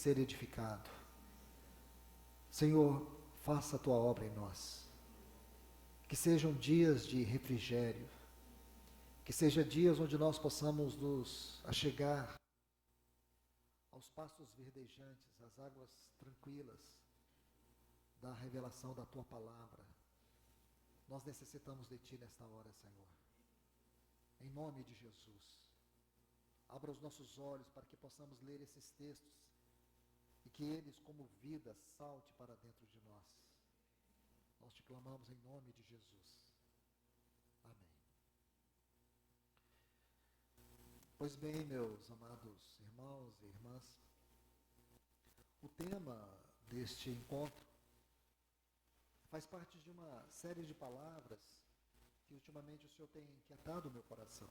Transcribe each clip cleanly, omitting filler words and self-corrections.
ser edificado. Senhor, faça a tua obra em nós. Que sejam dias de refrigério, que sejam dias onde nós possamos nos achegar aos pastos verdejantes, às águas tranquilas da revelação da tua palavra. Nós necessitamos de ti nesta hora, Senhor. Em nome de Jesus. Abra os nossos olhos para que possamos ler esses textos e que eles, como vida, salte para dentro de nós. Nós te clamamos em nome de Jesus. Amém. Pois bem, meus amados irmãos e irmãs, o tema deste encontro faz parte de uma série de palavras que ultimamente o Senhor tem inquietado o meu coração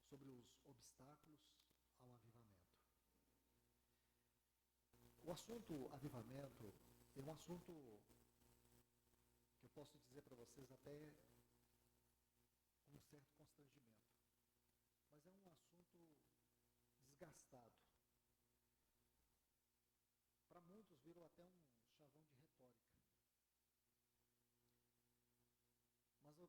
sobre os obstáculos ao avivamento. O assunto avivamento é um assunto que eu posso dizer para vocês até com um certo constrangimento, mas é um assunto desgastado. Para muitos virou até um chavão de retórica. Mas eu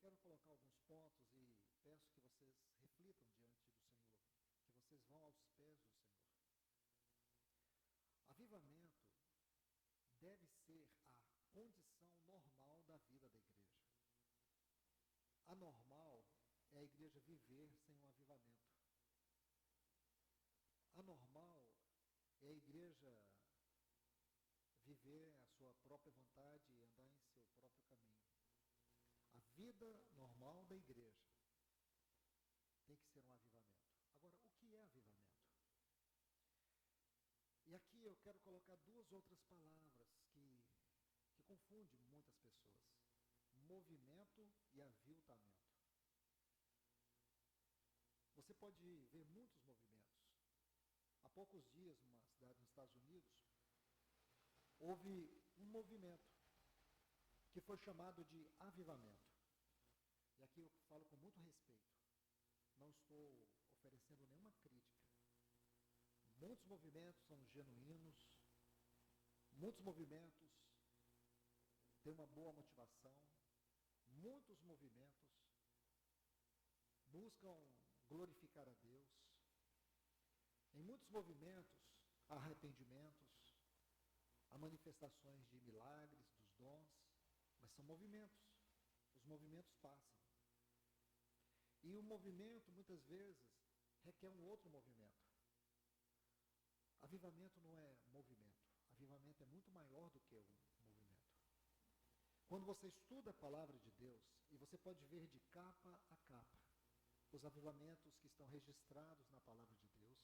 quero colocar alguns pontos e peço que vocês reflitam diante do Senhor, que vocês vão aos pés do Senhor. Avivamento deve ser a condição normal da vida da igreja. Anormal é a igreja viver sem um avivamento. Anormal é a igreja viver a sua própria vontade e andar em seu próprio caminho. A vida normal da igreja tem que ser um avivamento. Agora, o que é avivamento? E aqui eu quero colocar duas outras palavras que confundem muitas pessoas. Movimento e aviltamento. Você pode ver muitos movimentos. Há poucos dias, numa cidade nos Estados Unidos, houve um movimento que foi chamado de avivamento. E aqui eu falo com muito respeito. Não estou oferecendo nenhuma crítica. Muitos movimentos são genuínos. Muitos movimentos têm uma boa motivação. Muitos movimentos buscam glorificar a Deus. Em muitos movimentos há arrependimentos, há manifestações de milagres, dos dons, mas são movimentos. Os movimentos passam. E o movimento, muitas vezes, requer um outro movimento. Avivamento não é movimento. Avivamento é muito maior do que um movimento. Quando você estuda a palavra de Deus, e você pode ver de capa a capa, os avivamentos que estão registrados na palavra de Deus,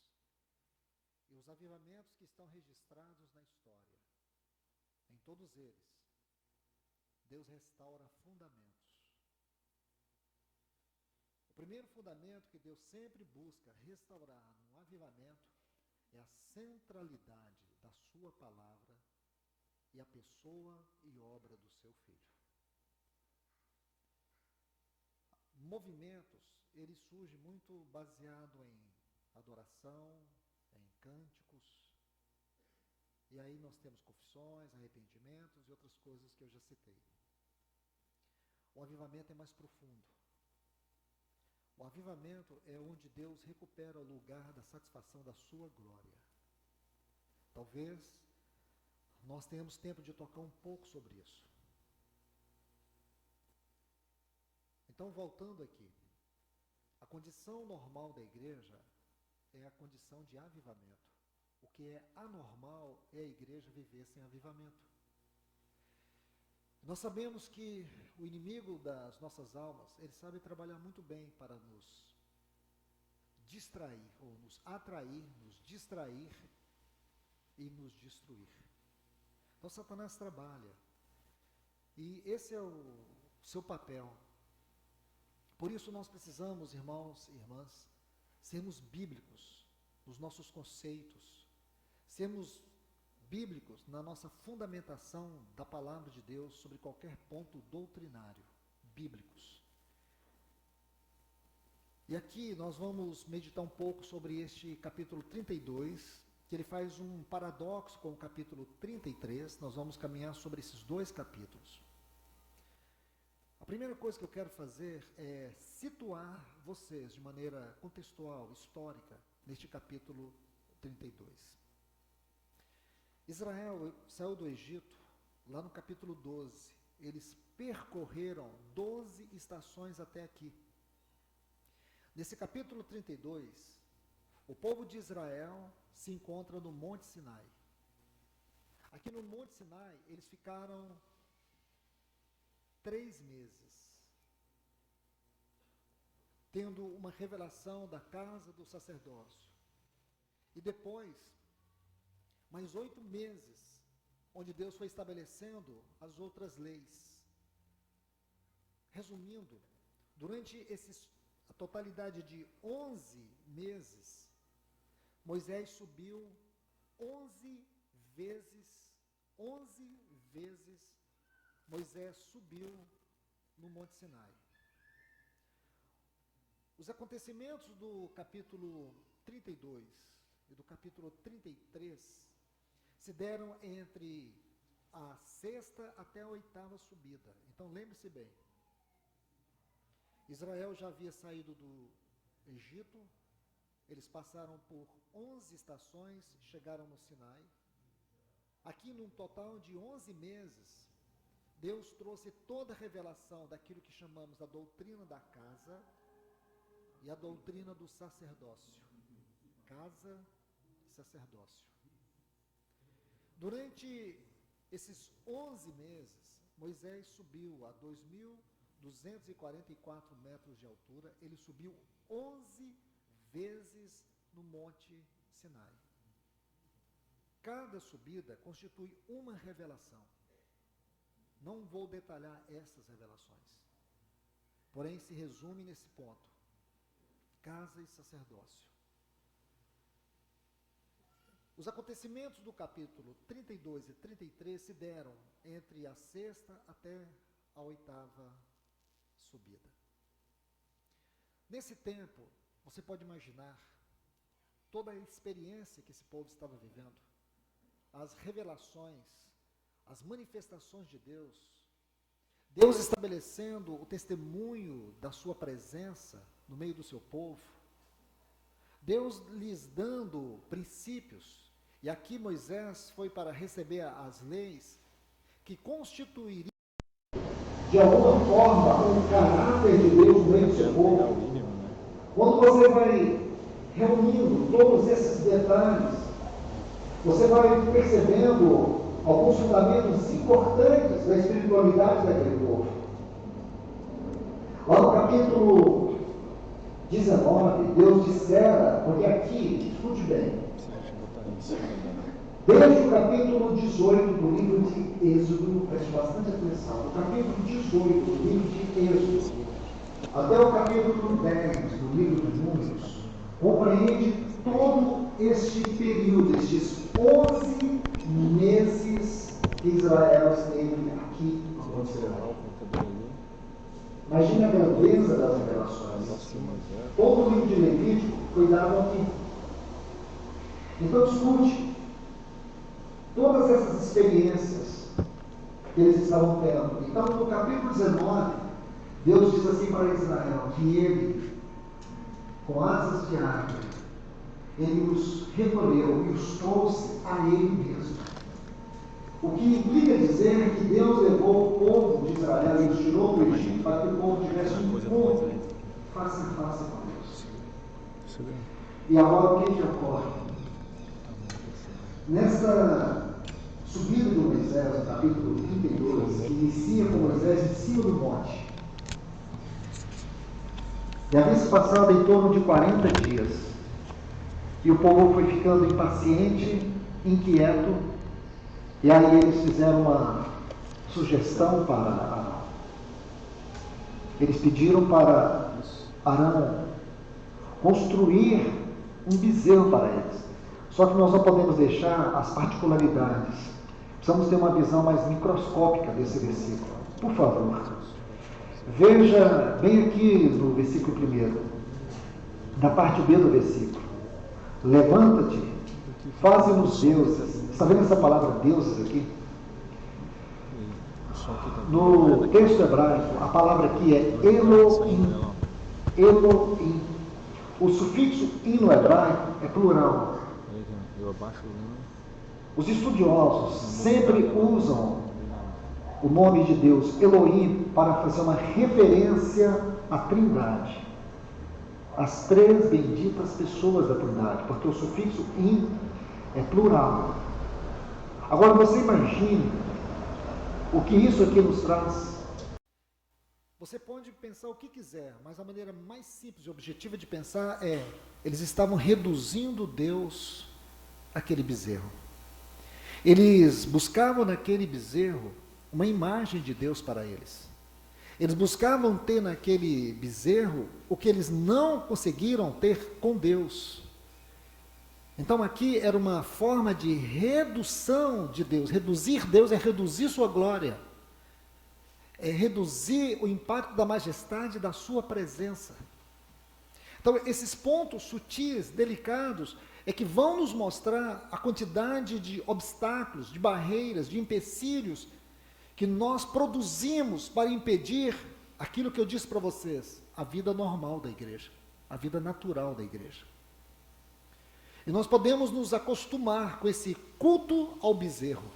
e os avivamentos que estão registrados na história, em todos eles, Deus restaura fundamentos. O primeiro fundamento que Deus sempre busca restaurar num avivamento é a centralidade da sua palavra e a pessoa e obra do seu Filho. Movimentos, ele surge muito baseado em adoração, em cânticos, e aí nós temos confissões, arrependimentos e outras coisas que eu já citei. O avivamento é mais profundo. O avivamento é onde Deus recupera o lugar da satisfação da sua glória. Talvez nós tenhamos tempo de tocar um pouco sobre isso. Então, voltando aqui, a condição normal da igreja é a condição de avivamento. O que é anormal é a igreja viver sem avivamento. Nós sabemos que o inimigo das nossas almas, ele sabe trabalhar muito bem para nos distrair, ou nos atrair, nos distrair e nos destruir. Então Satanás trabalha. E esse é o seu papel. Por isso nós precisamos, irmãos e irmãs, sermos bíblicos nos nossos conceitos, sermos bíblicos na nossa fundamentação da palavra de Deus sobre qualquer ponto doutrinário, bíblicos. E aqui nós vamos meditar um pouco sobre este capítulo 32, que ele faz um paradoxo com o capítulo 33. Nós vamos caminhar sobre esses dois capítulos. A primeira coisa que eu quero fazer é situar vocês de maneira contextual, histórica, neste capítulo 32. Israel saiu do Egito, lá no capítulo 12. Eles percorreram 12 estações até aqui. Nesse capítulo 32, o povo de Israel se encontra no Monte Sinai. Aqui no Monte Sinai, eles ficaram 3 meses, tendo uma revelação da casa do sacerdócio. E depois, mais 8 meses, onde Deus foi estabelecendo as outras leis. Resumindo, durante a totalidade de 11 meses, Moisés subiu 11 vezes, Moisés subiu no Monte Sinai. Os acontecimentos do capítulo 32 e do capítulo 33 se deram entre a 6ª até a 8ª subida. Então lembre-se bem, Israel já havia saído do Egito, eles passaram por 11 estações, chegaram no Sinai. Aqui, num total de 11 meses, Deus trouxe toda a revelação daquilo que chamamos a doutrina da casa e a doutrina do sacerdócio. Casa e sacerdócio. Durante esses 11 meses, Moisés subiu a 2.244 metros de altura. Ele subiu 11 vezes no Monte Sinai. Cada subida constitui uma revelação. Não vou detalhar essas revelações. Porém, se resume nesse ponto. Casa e sacerdócio. Os acontecimentos do capítulo 32 e 33 se deram entre a 6ª até a 8ª subida. Nesse tempo, você pode imaginar toda a experiência que esse povo estava vivendo, as revelações, as manifestações de Deus, Deus estabelecendo o testemunho da sua presença no meio do seu povo, Deus lhes dando princípios, e aqui Moisés foi para receber as leis que constituiriam de alguma forma o caráter de Deus no meio do seu povo. Quando você vai reunindo todos esses detalhes, você vai percebendo alguns fundamentos importantes da espiritualidade daquele povo. Lá no capítulo 19, Deus dissera, porque aqui, escute bem, desde o capítulo 18 do livro de Êxodo, preste bastante atenção, o capítulo 18 do livro de Êxodo, até o capítulo 10 do livro de Números, compreende todo este período, estes 11 meses que Israel esteve aqui no Monte Sinai. Imagine a grandeza das revelações. Todo o livro de Levítico foi dado aqui. Então, escute, todas essas experiências que eles estavam tendo. Então, no capítulo 19, Deus diz assim para Israel, que ele, com asas de águia, ele os recolheu e os trouxe a ele mesmo. O que implica dizer que Deus levou o povo de Israel e os tirou do Egito para que o povo tivesse um encontro face a face com Deus. E agora o que ocorre? Nessa subida de Moisés, no capítulo 32, que inicia com Moisés em cima do monte, e havia se passado em torno de 40 dias, e o povo foi ficando impaciente, inquieto, e aí eles fizeram uma sugestão para Arão. Eles pediram para Arão construir um bezerro para eles. Só que nós não podemos deixar as particularidades. Precisamos ter uma visão mais microscópica desse versículo. Por favor, veja bem aqui no versículo 1, na parte B do versículo. Levanta-te Faze-nos deuses. Está vendo essa palavra deuses aqui? No texto hebraico, a palavra aqui é Elohim. Elohim. O sufixo in no hebraico é plural. Os estudiosos sempre usam o nome de Deus, Elohim, para fazer uma referência à Trindade. As três benditas pessoas da Trindade, porque o sufixo in é plural. Agora você imagine o que isso aqui nos traz. Você pode pensar o que quiser, mas a maneira mais simples e objetiva de pensar é: eles estavam reduzindo Deus àquele bezerro. Eles buscavam naquele bezerro uma imagem de Deus para eles. Eles buscavam ter naquele bezerro o que eles não conseguiram ter com Deus. Então aqui era uma forma de redução de Deus. Reduzir Deus é reduzir sua glória. É reduzir o impacto da majestade da sua presença. Então esses pontos sutis, delicados, é que vão nos mostrar a quantidade de obstáculos, de barreiras, de empecilhos que nós produzimos para impedir aquilo que eu disse para vocês, a vida normal da igreja, a vida natural da igreja. E nós podemos nos acostumar com esse culto ao bezerro.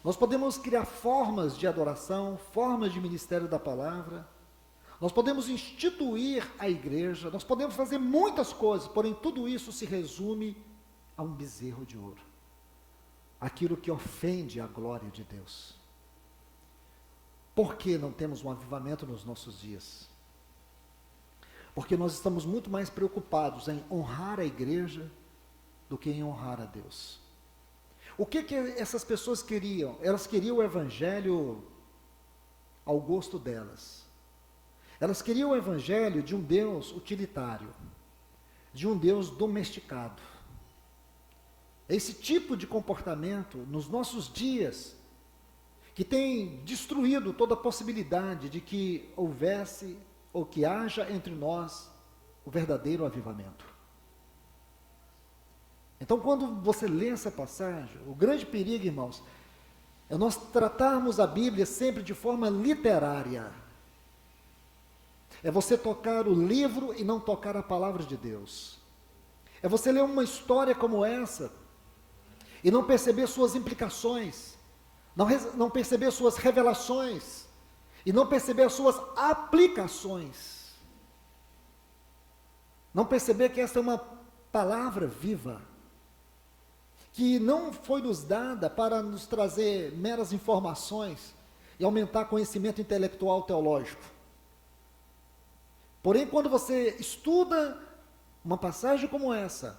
Nós podemos criar formas de adoração, formas de ministério da palavra. Nós podemos instituir a igreja, nós podemos fazer muitas coisas, porém tudo isso se resume a um bezerro de ouro. Aquilo que ofende a glória de Deus. Por que não temos um avivamento nos nossos dias? Porque nós estamos muito mais preocupados em honrar a igreja do que em honrar a Deus. O que essas pessoas queriam? Elas queriam o evangelho ao gosto delas. Elas queriam o evangelho de um Deus utilitário, de um Deus domesticado. Esse tipo de comportamento, nos nossos dias, que tem destruído toda a possibilidade de que houvesse ou que haja entre nós o verdadeiro avivamento. Então, quando você lê essa passagem, o grande perigo, irmãos, é nós tratarmos a Bíblia sempre de forma literária. É você tocar o livro e não tocar a palavra de Deus. É você ler uma história como essa e não perceber suas implicações, não perceber suas revelações e não perceber as suas aplicações. Não perceber que essa é uma palavra viva, que não foi nos dada para nos trazer meras informações e aumentar conhecimento intelectual teológico. Porém, quando você estuda uma passagem como essa,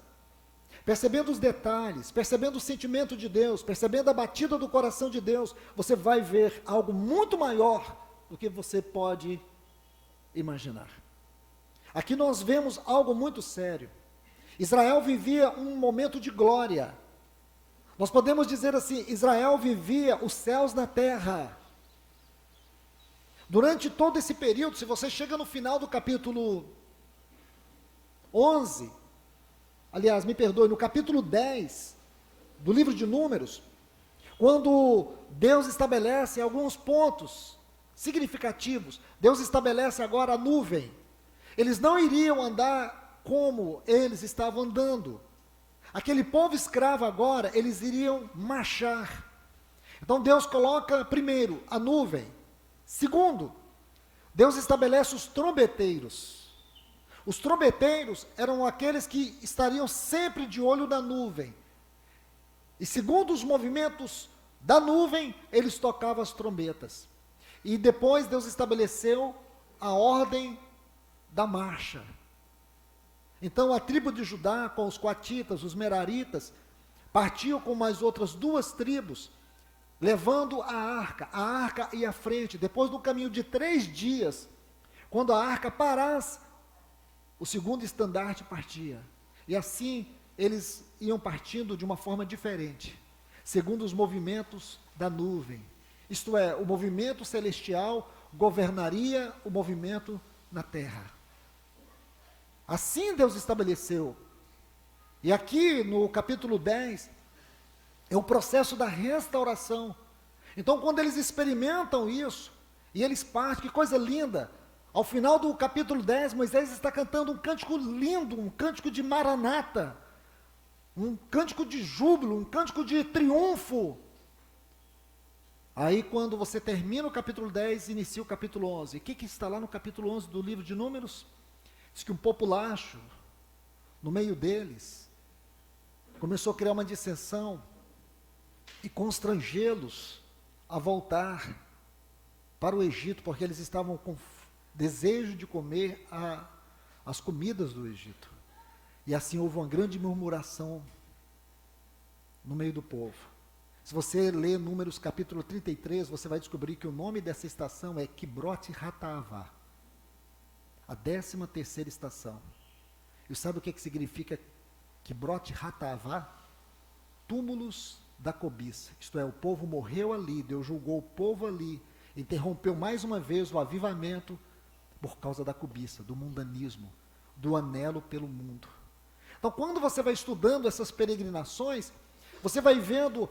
percebendo os detalhes, percebendo o sentimento de Deus, percebendo a batida do coração de Deus, você vai ver algo muito maior do que você pode imaginar. Aqui nós vemos algo muito sério. Israel vivia um momento de glória. Nós podemos dizer assim, Israel vivia os céus na terra. Durante todo esse período, se você chega no final do capítulo 11, aliás, me perdoe, no capítulo 10 do livro de Números, quando Deus estabelece alguns pontos significativos, Deus estabelece agora a nuvem. Eles não iriam andar como eles estavam andando. Aquele povo escravo agora, eles iriam marchar. Então Deus coloca, primeiro, a nuvem. Segundo, Deus estabelece os trombeteiros. Os trombeteiros eram aqueles que estariam sempre de olho na nuvem. E segundo os movimentos da nuvem, eles tocavam as trombetas. E depois Deus estabeleceu a ordem da marcha. Então a tribo de Judá, com os coatitas, os meraritas, partiu com mais outras duas tribos, levando a arca ia à frente. Depois do caminho de 3 dias, quando a arca parasse, o segundo estandarte partia. E assim eles iam partindo de uma forma diferente, segundo os movimentos da nuvem. Isto é, o movimento celestial governaria o movimento na terra. Assim Deus estabeleceu. E aqui no capítulo 10, é o processo da restauração. Então, quando eles experimentam isso, e eles partem, que coisa linda! Ao final do capítulo 10, Moisés está cantando um cântico lindo, um cântico de maranata, um cântico de júbilo, um cântico de triunfo. Aí, quando você termina o capítulo 10, inicia o capítulo 11. O que está lá no capítulo 11 do livro de Números? Diz que um populacho, no meio deles, começou a criar uma dissensão e constrangê-los a voltar para o Egito, porque eles estavam com desejo de comer as comidas do Egito. E assim houve uma grande murmuração no meio do povo. Se você ler Números capítulo 33, você vai descobrir que o nome dessa estação é Kibroth Hataavá, a 13ª estação. E sabe o que significa Kibroth Hataavá? Túmulos da cobiça. Isto é, o povo morreu ali, Deus julgou o povo ali, interrompeu mais uma vez o avivamento por causa da cobiça, do mundanismo, do anelo pelo mundo. Então, quando você vai estudando essas peregrinações, você vai vendo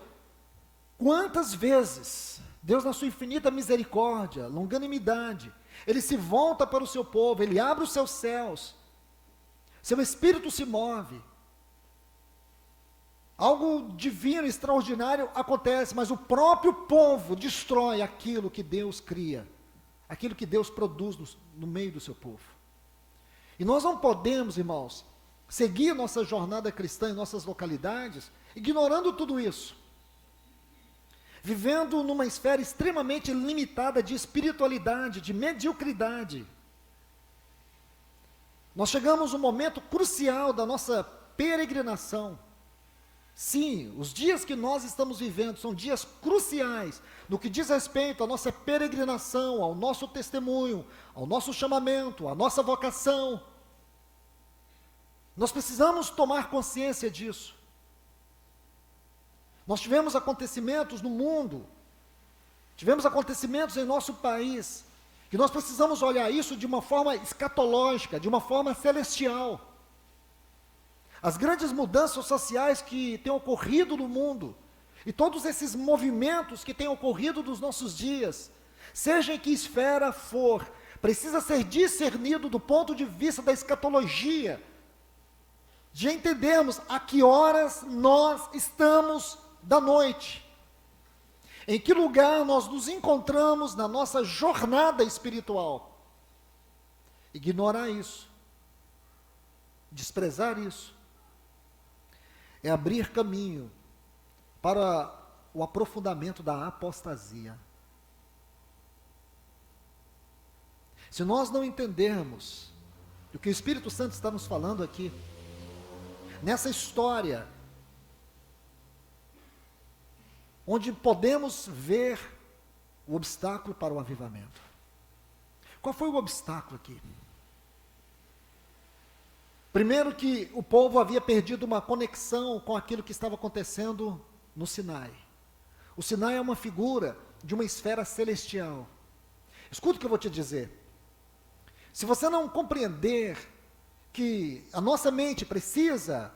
quantas vezes Deus, na sua infinita misericórdia, longanimidade, Ele se volta para o seu povo, Ele abre os seus céus, seu Espírito se move, algo divino, extraordinário acontece, mas o próprio povo destrói aquilo que Deus cria, aquilo que Deus produz no meio do seu povo. E nós não podemos, irmãos, seguir nossa jornada cristã em nossas localidades, ignorando tudo isso, vivendo numa esfera extremamente limitada de espiritualidade, de mediocridade. Nós chegamos a um momento crucial da nossa peregrinação. Sim, os dias que nós estamos vivendo são dias cruciais no que diz respeito à nossa peregrinação, ao nosso testemunho, ao nosso chamamento, à nossa vocação. Nós precisamos tomar consciência disso. Nós tivemos acontecimentos no mundo, tivemos acontecimentos em nosso país, que nós precisamos olhar isso de uma forma escatológica, de uma forma celestial. As grandes mudanças sociais que têm ocorrido no mundo, e todos esses movimentos que têm ocorrido nos nossos dias, seja em que esfera for, precisa ser discernido do ponto de vista da escatologia, de entendermos a que horas nós estamos da noite, em que lugar nós nos encontramos na nossa jornada espiritual. Ignorar isso, desprezar isso, é abrir caminho para o aprofundamento da apostasia. Se nós não entendermos o que o Espírito Santo está nos falando aqui, nessa história, onde podemos ver o obstáculo para o avivamento. Qual foi o obstáculo aqui? Primeiro, que o povo havia perdido uma conexão com aquilo que estava acontecendo no Sinai. O Sinai é uma figura de uma esfera celestial. Escuta o que eu vou te dizer. Se você não compreender que a nossa mente precisa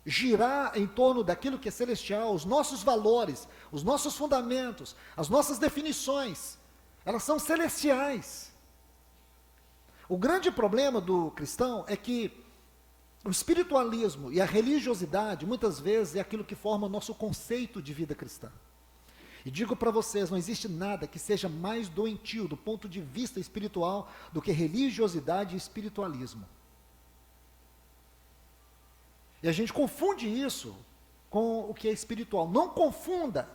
girar em torno daquilo que é celestial, os nossos valores, os nossos fundamentos, as nossas definições, elas são celestiais. O grande problema do cristão é que o espiritualismo e a religiosidade, muitas vezes, é aquilo que forma o nosso conceito de vida cristã. E digo para vocês, não existe nada que seja mais doentio do ponto de vista espiritual do que religiosidade e espiritualismo. E a gente confunde isso com o que é espiritual. Não confunda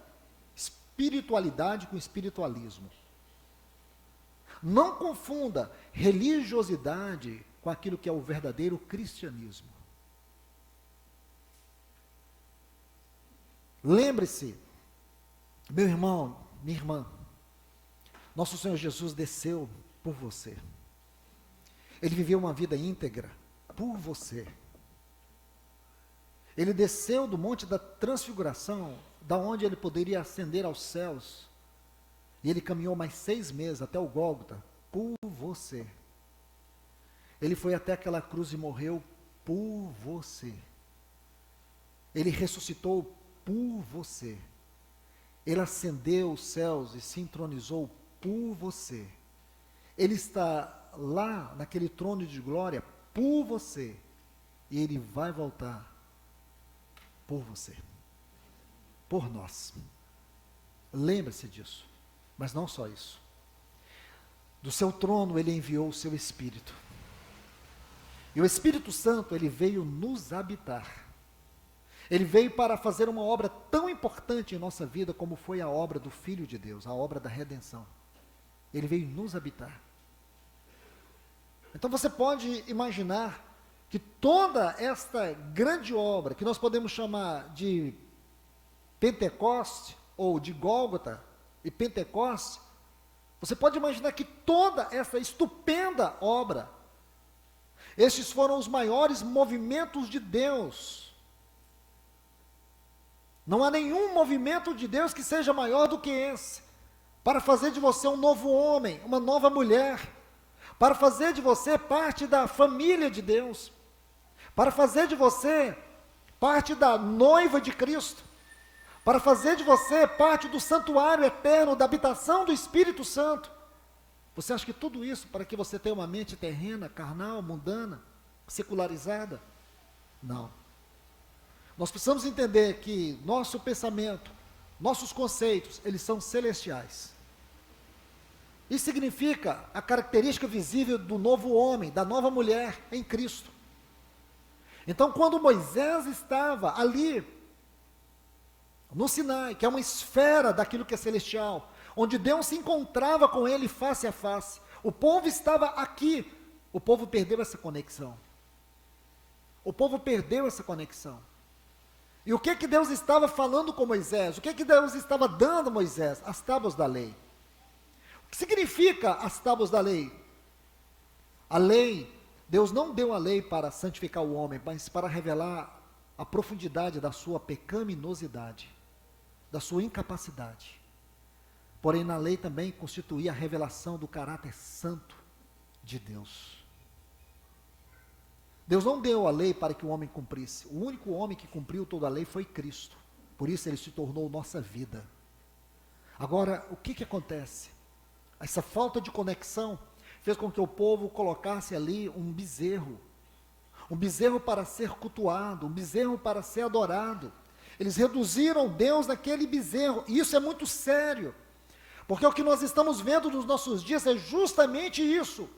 espiritualidade com espiritualismo. Não confunda religiosidade com aquilo que é o verdadeiro cristianismo. Lembre-se, meu irmão, minha irmã, nosso Senhor Jesus desceu por você. Ele viveu uma vida íntegra por você. Ele desceu do monte da transfiguração, da onde ele poderia ascender aos céus, e ele caminhou mais 6 meses até o Gólgota por você. Ele foi até aquela cruz e morreu por você. Ele ressuscitou por você. Ele ascendeu os céus e se entronizou por você. Ele está lá naquele trono de glória por você. E ele vai voltar por você. Por nós. Lembre-se disso. Mas não só isso. Do seu trono ele enviou o seu Espírito. E o Espírito Santo, ele veio nos habitar. Ele veio para fazer uma obra tão importante em nossa vida como foi a obra do Filho de Deus, a obra da redenção. Ele veio nos habitar. Então você pode imaginar que toda esta grande obra, que nós podemos chamar de Pentecoste, ou de Gólgota e Pentecoste, você pode imaginar que toda essa estupenda obra, estes foram os maiores movimentos de Deus. Não há nenhum movimento de Deus que seja maior do que esse, para fazer de você um novo homem, uma nova mulher, para fazer de você parte da família de Deus, para fazer de você parte da noiva de Cristo, para fazer de você parte do santuário eterno, da habitação do Espírito Santo. Você acha que tudo isso para que você tenha uma mente terrena, carnal, mundana, secularizada? Não. Nós precisamos entender que nosso pensamento, nossos conceitos, eles são celestiais. Isso significa a característica visível do novo homem, da nova mulher em Cristo. Então, quando Moisés estava ali, no Sinai, que é uma esfera daquilo que é celestial, onde Deus se encontrava com ele face a face, o povo estava aqui, o povo perdeu essa conexão. O povo perdeu essa conexão. E o que Deus estava falando com Moisés? O que Deus estava dando a Moisés? As tábuas da lei. O que significa as tábuas da lei? A lei, Deus não deu a lei para santificar o homem, mas para revelar a profundidade da sua pecaminosidade, da sua incapacidade. Porém, na lei também constituía a revelação do caráter santo de Deus. Deus não deu a lei para que o homem cumprisse. O único homem que cumpriu toda a lei foi Cristo. Por isso ele se tornou nossa vida. Agora, o que acontece? Essa falta de conexão fez com que o povo colocasse ali um bezerro para ser cultuado, um bezerro para ser adorado. Eles reduziram Deus naquele bezerro, e isso é muito sério, porque o que nós estamos vendo nos nossos dias é justamente isso,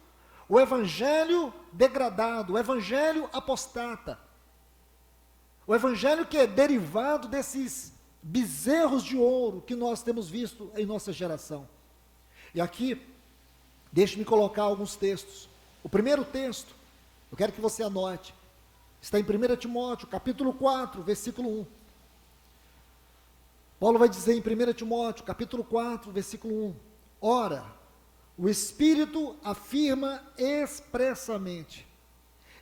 o evangelho degradado, o evangelho apostata, o evangelho que é derivado desses bezerros de ouro que nós temos visto em nossa geração. E aqui, deixe-me colocar alguns textos. O primeiro texto, eu quero que você anote, está em 1 Timóteo, capítulo 4, versículo 1. Paulo vai dizer em 1 Timóteo, capítulo 4, versículo 1, ora, o Espírito afirma expressamente.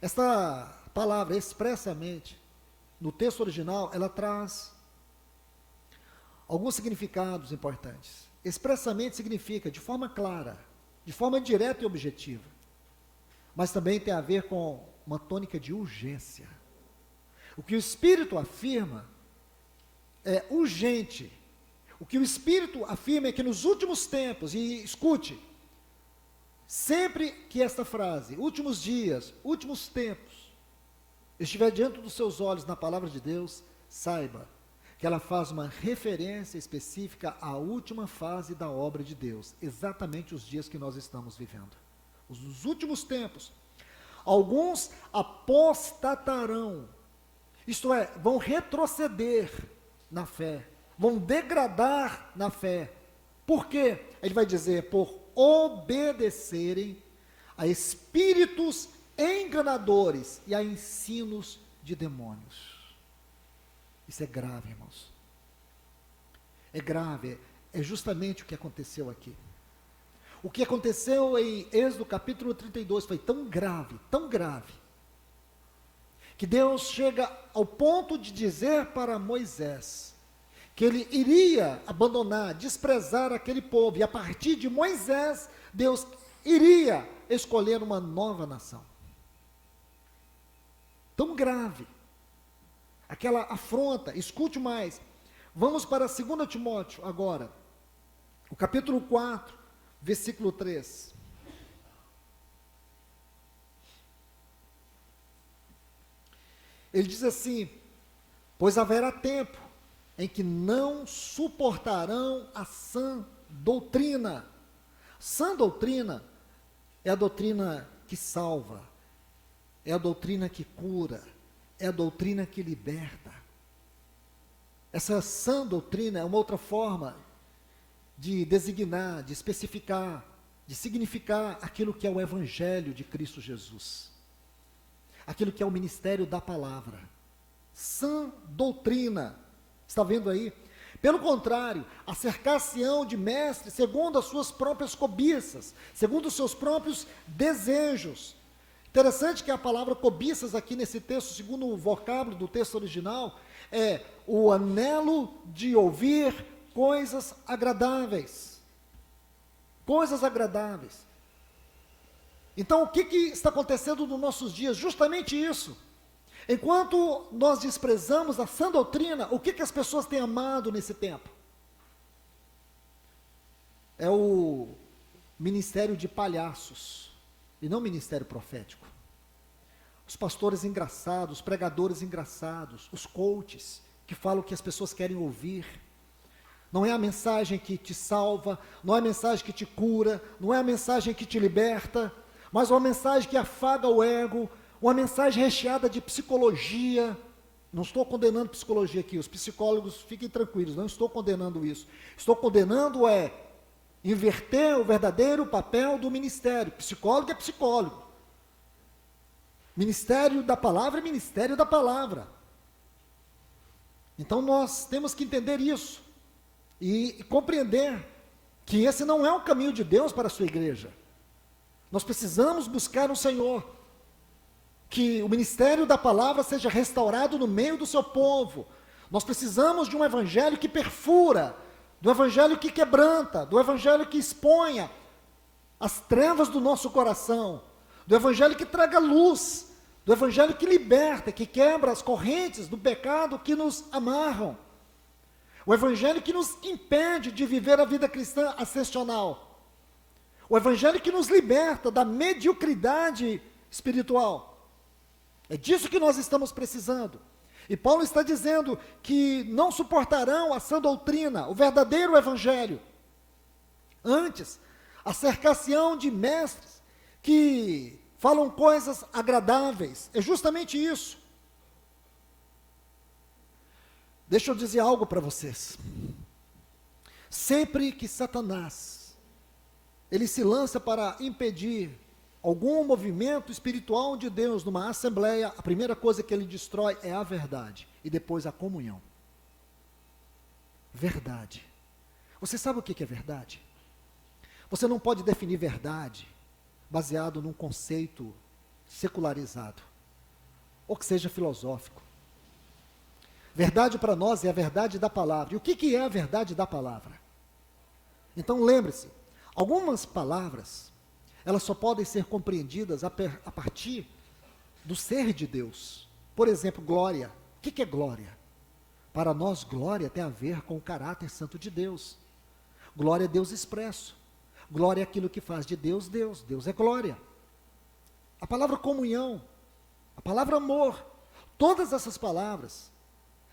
Esta palavra, expressamente, no texto original, ela traz alguns significados importantes. Expressamente significa de forma clara, de forma direta e objetiva, mas também tem a ver com uma tônica de urgência. O que o Espírito afirma é urgente. O que o Espírito afirma é que nos últimos tempos, e escute, sempre que esta frase, últimos dias, últimos tempos, estiver diante dos seus olhos na palavra de Deus, saiba que ela faz uma referência específica à última fase da obra de Deus, exatamente os dias que nós estamos vivendo. Os últimos tempos. Alguns apostatarão, isto é, vão retroceder na fé, vão degradar na fé. Por quê? Ele vai dizer, por obedecerem a espíritos enganadores e a ensinos de demônios. Isso é grave, irmãos. É grave, é justamente o que aconteceu aqui. O que aconteceu em Êxodo capítulo 32 foi tão grave, que Deus chega ao ponto de dizer para Moisés que ele iria abandonar, desprezar aquele povo, e a partir de Moisés, Deus iria escolher uma nova nação. Tão grave. aquela afronta. Escute mais. Vamos para 2 Timóteo agora, o capítulo 4, versículo 3. Ele diz assim: pois haverá tempo em que não suportarão a sã doutrina. Sã doutrina é a doutrina que salva, é a doutrina que cura, é a doutrina que liberta. Essa sã doutrina é uma outra forma de designar, de especificar, de significar aquilo que é o Evangelho de Cristo Jesus. Aquilo que é o ministério da palavra. Sã doutrina. Está vendo aí? Pelo contrário, acercar-se-ão de mestres segundo as suas próprias cobiças, segundo os seus próprios desejos. Interessante que a palavra cobiças aqui nesse texto, segundo o vocábulo do texto original, é o anelo de ouvir coisas agradáveis. Coisas agradáveis. Então, o que está acontecendo nos nossos dias? Justamente isso. Enquanto nós desprezamos a sã doutrina, o que as pessoas têm amado nesse tempo? É o ministério de palhaços, e não ministério profético. Os pastores engraçados, os pregadores engraçados, os coaches, que falam o que as pessoas querem ouvir. Não é a mensagem que te salva, não é a mensagem que te cura, não é a mensagem que te liberta, mas uma mensagem que afaga o ego, uma mensagem recheada de psicologia. Não estou condenando psicologia aqui, os psicólogos fiquem tranquilos, não estou condenando isso. Estou condenando inverter o verdadeiro papel do ministério. Psicólogo é psicólogo. Ministério da palavra é ministério da palavra. Então nós temos que entender isso e compreender que esse não é o caminho de Deus para a sua igreja. Nós precisamos buscar o Senhor, que o ministério da palavra seja restaurado no meio do seu povo. Nós precisamos de um evangelho que perfura, do evangelho que quebranta, do evangelho que exponha as trevas do nosso coração, do evangelho que traga luz, do evangelho que liberta, que quebra as correntes do pecado que nos amarram, o evangelho que nos impede de viver a vida cristã ascensional, o evangelho que nos liberta da mediocridade espiritual. É disso que nós estamos precisando. E Paulo está dizendo que não suportarão a sã doutrina, o verdadeiro evangelho. Antes, acercar-se-ão de mestres que falam coisas agradáveis. É justamente isso. Deixa eu dizer algo para vocês. Sempre que Satanás, ele se lança para impedir algum movimento espiritual de Deus numa assembleia, a primeira coisa que ele destrói é a verdade e depois a comunhão. Verdade. Você sabe o que é verdade? Você não pode definir verdade baseado num conceito secularizado ou que seja filosófico. Verdade para nós é a verdade da palavra. E o que é a verdade da palavra? Então lembre-se, algumas palavras elas só podem ser compreendidas a partir do ser de Deus. Por exemplo, glória. O que é glória? Para nós, glória tem a ver com o caráter santo de Deus. Glória é Deus expresso. Glória é aquilo que faz de Deus, Deus. Deus é glória. A palavra comunhão, a palavra amor, todas essas palavras,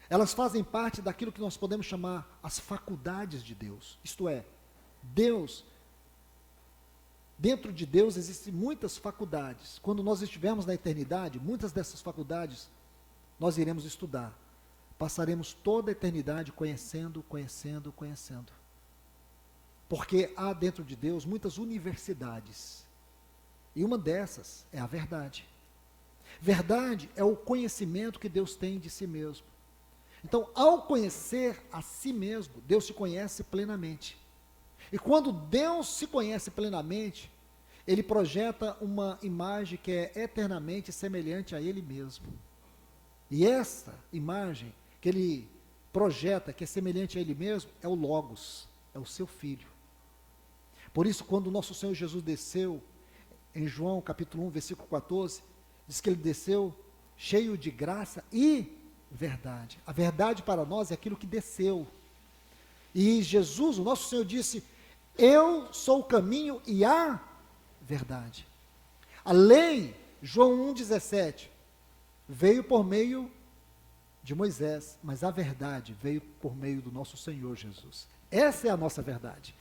elas fazem parte daquilo que nós podemos chamar as faculdades de Deus. Isto é, Deus, dentro de Deus existem muitas faculdades. Quando nós estivermos na eternidade, muitas dessas faculdades nós iremos estudar. Passaremos toda a eternidade conhecendo. Porque há dentro de Deus muitas universidades. E uma dessas é a verdade. Verdade é o conhecimento que Deus tem de si mesmo. Então, ao conhecer a si mesmo, Deus se conhece plenamente. E quando Deus se conhece plenamente, Ele projeta uma imagem que é eternamente semelhante a Ele mesmo. E essa imagem que Ele projeta, que é semelhante a Ele mesmo, é o Logos, é o seu Filho. Por isso, quando o nosso Senhor Jesus desceu, em João capítulo 1, versículo 14, diz que Ele desceu cheio de graça e verdade. A verdade para nós é aquilo que desceu. E Jesus, o nosso Senhor, disse: eu sou o caminho e a verdade. A lei, João 1,17, veio por meio de Moisés, mas a verdade veio por meio do nosso Senhor Jesus. Essa é a nossa verdade.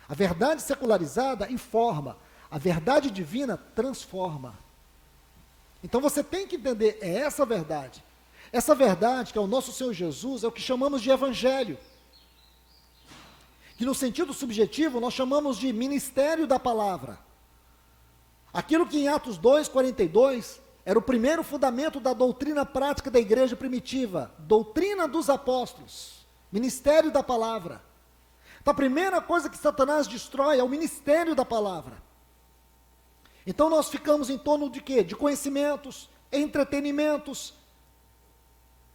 A verdade secularizada informa, a verdade divina transforma. Então você tem que entender, é essa verdade. Essa verdade, que é o nosso Senhor Jesus, é o que chamamos de evangelho. Que no sentido subjetivo nós chamamos de ministério da palavra. Aquilo que em Atos 2:42 era o primeiro fundamento da doutrina prática da igreja primitiva, doutrina dos apóstolos, ministério da palavra. Então a primeira coisa que Satanás destrói é o ministério da palavra. Então nós ficamos em torno de quê? De conhecimentos, entretenimentos.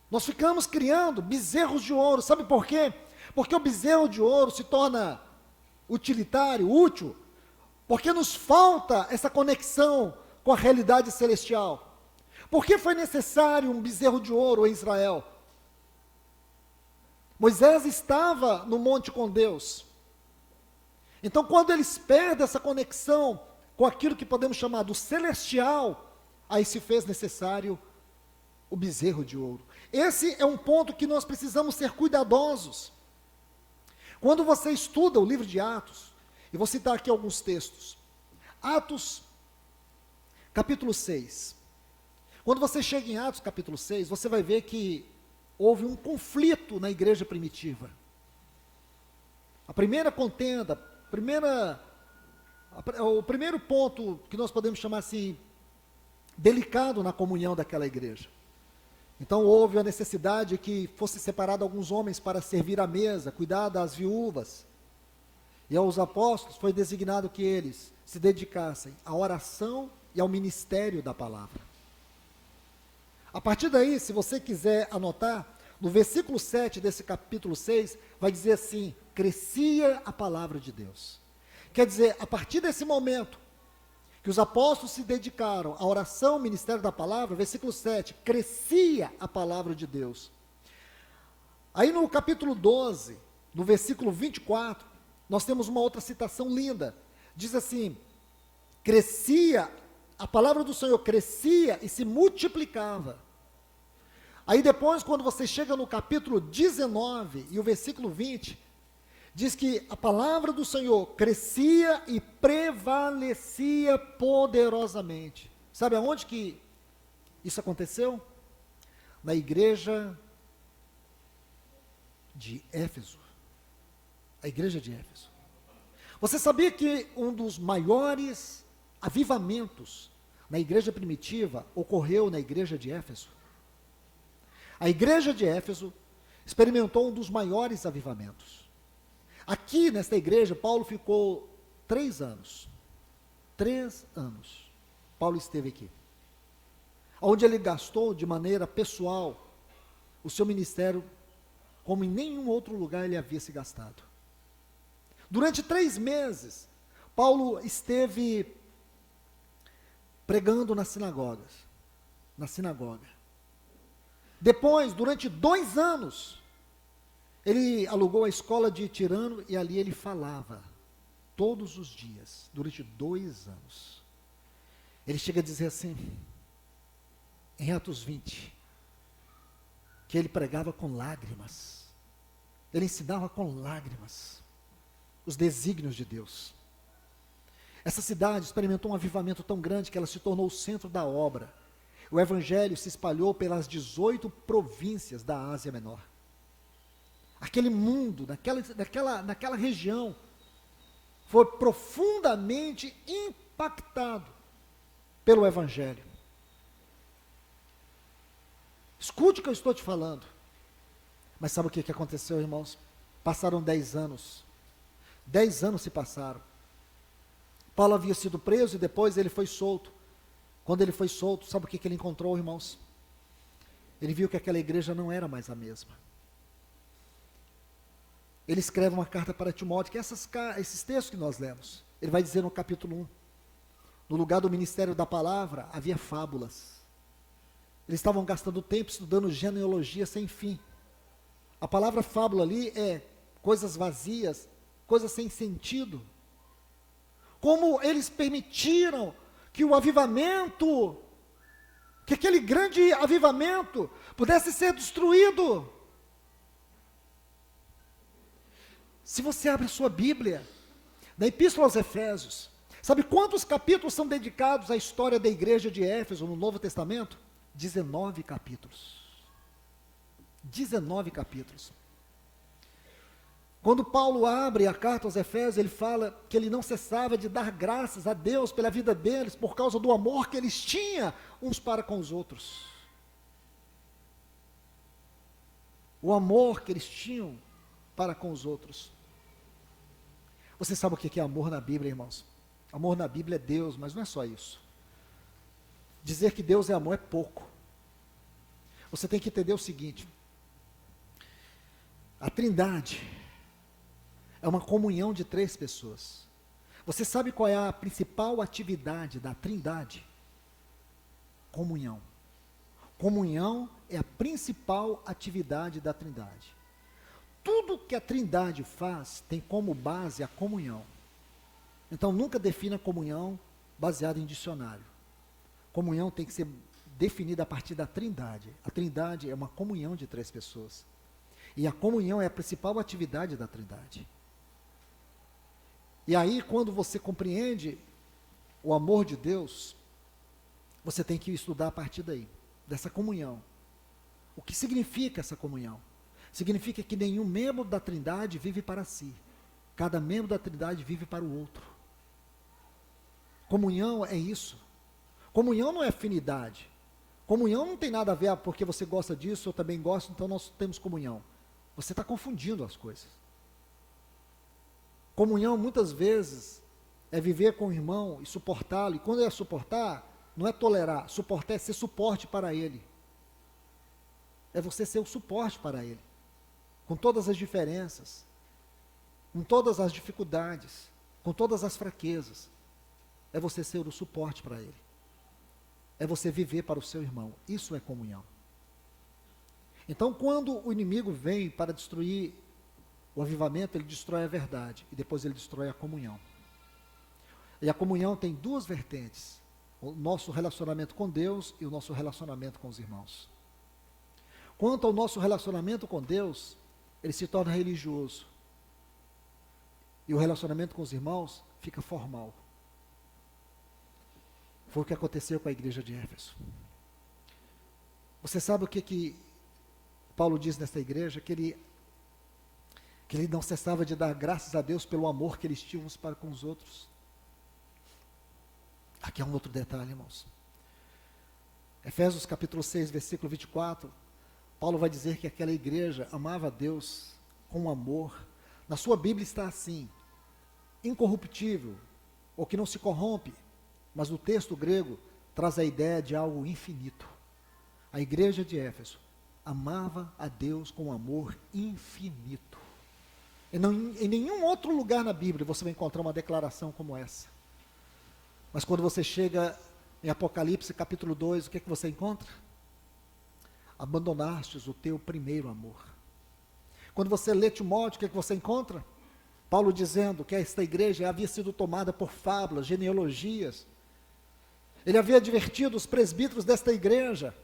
Nós ficamos criando bezerros de ouro. Sabe por quê? Porque o bezerro de ouro se torna utilitário, útil, porque nos falta essa conexão com a realidade celestial. Por que foi necessário um bezerro de ouro em Israel? Moisés estava no monte com Deus. Então, quando eles perdem essa conexão com aquilo que podemos chamar do celestial, aí se fez necessário o bezerro de ouro. Esse é um ponto que nós precisamos ser cuidadosos. Quando você estuda o livro de Atos, e vou citar aqui alguns textos. Atos, capítulo 6. Quando você chega em Atos, capítulo 6, você vai ver que houve um conflito na igreja primitiva. A primeira contenda, o primeiro ponto que nós podemos chamar assim, delicado na comunhão daquela igreja. Então houve a necessidade que fosse separado alguns homens para servir à mesa, cuidar das viúvas. E aos apóstolos foi designado que eles se dedicassem à oração e ao ministério da palavra. A partir daí, se você quiser anotar, no versículo 7 desse capítulo 6, vai dizer assim: crescia a palavra de Deus. Quer dizer, a partir desse momento, que os apóstolos se dedicaram à oração, ao ministério da palavra, versículo 7, crescia a palavra de Deus. Aí no capítulo 12, no versículo 24, nós temos uma outra citação linda. Diz assim: crescia, a palavra do Senhor crescia e se multiplicava. Aí depois, quando você chega no capítulo 19 e o versículo 20, diz que a palavra do Senhor crescia e prevalecia poderosamente. Sabe aonde que isso aconteceu? Na igreja de Éfeso. A igreja de Éfeso. Você sabia que um dos maiores avivamentos na igreja primitiva ocorreu na igreja de Éfeso? A igreja de Éfeso experimentou um dos maiores avivamentos. Aqui, nesta igreja, Paulo ficou 3 anos. 3 anos. Paulo esteve aqui. Onde ele gastou de maneira pessoal o seu ministério como em nenhum outro lugar ele havia se gastado. Durante 3 meses, Paulo esteve pregando nas sinagogas. Na sinagoga. Depois, durante 2 anos, ele alugou a escola de Tirano e ali ele falava, todos os dias, durante 2 anos. Ele chega a dizer assim, em Atos 20, que ele pregava com lágrimas, ele ensinava com lágrimas os desígnios de Deus. Essa cidade experimentou um avivamento tão grande que ela se tornou o centro da obra. O evangelho se espalhou pelas 18 províncias da Ásia Menor. Aquele mundo, naquela região, foi profundamente impactado pelo evangelho. Escute o que eu estou te falando. Mas sabe o que aconteceu, irmãos? Passaram 10 anos. 10 anos se passaram. Paulo havia sido preso e depois ele foi solto. Quando ele foi solto, sabe o que ele encontrou, irmãos? Ele viu que aquela igreja não era mais a mesma. Ele escreve uma carta para Timóteo, que é esses textos que nós lemos. Ele vai dizer no capítulo 1, no lugar do ministério da palavra, havia fábulas. Eles estavam gastando tempo estudando genealogia sem fim. A palavra fábula ali é coisas vazias, coisas sem sentido. Como eles permitiram que o avivamento, que aquele grande avivamento pudesse ser destruído. Se você abre a sua Bíblia, na Epístola aos Efésios, sabe quantos capítulos são dedicados à história da igreja de Éfeso no Novo Testamento? 19 capítulos. 19 capítulos. Quando Paulo abre a carta aos Efésios, ele fala que ele não cessava de dar graças a Deus pela vida deles, por causa do amor que eles tinham uns para com os outros. O amor que eles tinham para com os outros. Você sabe o que é amor na Bíblia, irmãos? Amor na Bíblia é Deus, mas não é só isso. Dizer que Deus é amor é pouco. Você tem que entender o seguinte: a Trindade é uma comunhão de 3 pessoas. Você sabe qual é a principal atividade da Trindade? Comunhão. Comunhão é a principal atividade da Trindade. Tudo que a Trindade faz tem como base a comunhão. Então nunca defina comunhão baseada em dicionário. Comunhão tem que ser definida a partir da Trindade. A Trindade é uma comunhão de 3 pessoas. E a comunhão é a principal atividade da Trindade. E aí, quando você compreende o amor de Deus, você tem que estudar a partir daí, dessa comunhão. O que significa essa comunhão? Significa que nenhum membro da Trindade vive para si. Cada membro da Trindade vive para o outro. Comunhão é isso. Comunhão não é afinidade. Comunhão não tem nada a ver, porque você gosta disso, eu também gosto, então nós temos comunhão. Você está confundindo as coisas. Comunhão, muitas vezes, é viver com o irmão e suportá-lo. E quando é suportar, não é tolerar. Suportar é ser suporte para ele. É você ser o suporte para ele. Com todas as diferenças, com todas as dificuldades, com todas as fraquezas. É você ser o suporte para ele. É você viver para o seu irmão. Isso é comunhão. Então, quando o inimigo vem para destruir o avivamento, ele destrói a verdade e depois ele destrói a comunhão. E a comunhão tem 2 vertentes: o nosso relacionamento com Deus e o nosso relacionamento com os irmãos. Quanto ao nosso relacionamento com Deus, ele se torna religioso. E o relacionamento com os irmãos fica formal. Foi o que aconteceu com a igreja de Éfeso. Você sabe o que Paulo diz nesta igreja? Que ele não cessava de dar graças a Deus pelo amor que eles tinham uns para com os outros. Aqui é um outro detalhe, irmãos. Efésios capítulo 6, versículo 24, Paulo vai dizer que aquela igreja amava a Deus com amor. Na sua Bíblia está assim: incorruptível, ou que não se corrompe, mas no texto grego traz a ideia de algo infinito. A igreja de Éfeso amava a Deus com amor infinito. Em nenhum outro lugar na Bíblia você vai encontrar uma declaração como essa. Mas quando você chega em Apocalipse capítulo 2, o que você encontra? Abandonastes o teu primeiro amor. Quando você lê Timóteo, o que você encontra? Paulo dizendo que esta igreja havia sido tomada por fábulas, genealogias. Ele havia advertido os presbíteros desta igreja